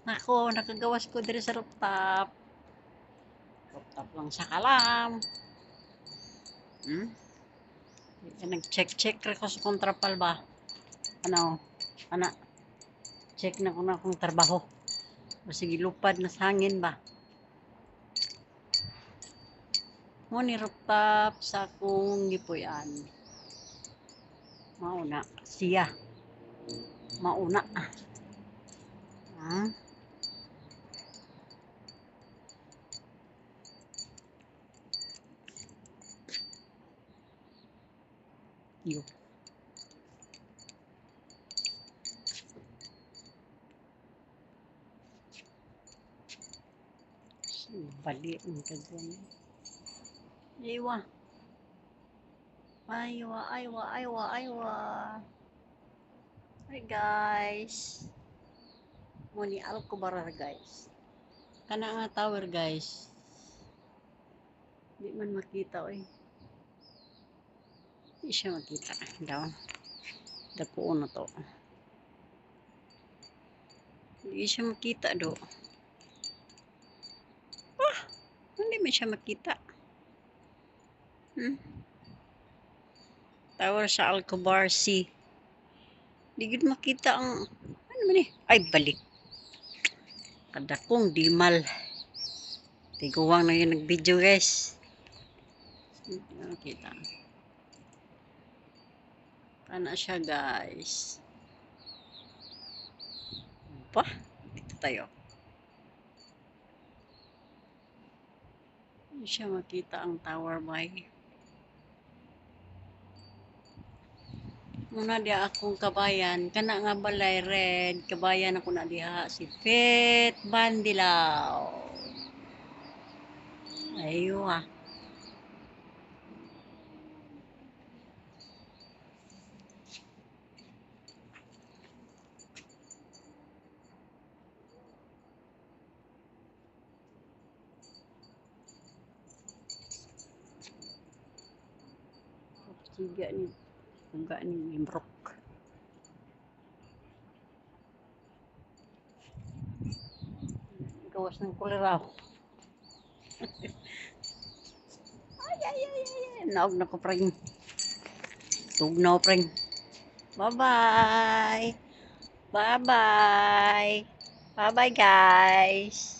Ako, nakagawas ko diri sa rooftop. Rooftop lang sa kalam. Nag-check ra ko sa kontrapal ba? Ano? Ana? Check na ko na akong trabaho. O sige, lupad na sa hangin ba? Mo ni rooftop sa akong gipuyan. Mauna. Siya. Mauna. Ah. Yo. Bali ang kagwan. Aywa. Aywa. Hi guys. Muni Alcubara guys. Kana nga tower guys. Di man makita oy. Di siya makita daw. Dako na to. Di siya makita do. Hindi man siya makita. Tower sa Alcobar C. Di gud makita ang ano man eh. Ay balik. Kadakong dimal. Tiguwang na yun nag-video guys. Nakita. Kana siya guys. Pa, dito tayo. Hindi siya makita ang tower by. Muna dia akong kabayan. Kana nga balay red. Kabayan ako na diha. Si Pet Bandilaw. Aywa. Tiga ni. Enggak ni limbrok. Gawas ng kuliraw. ay. Naog na ko preng. Tugnaw preng. Bye-bye. Bye-bye. Bye-bye guys.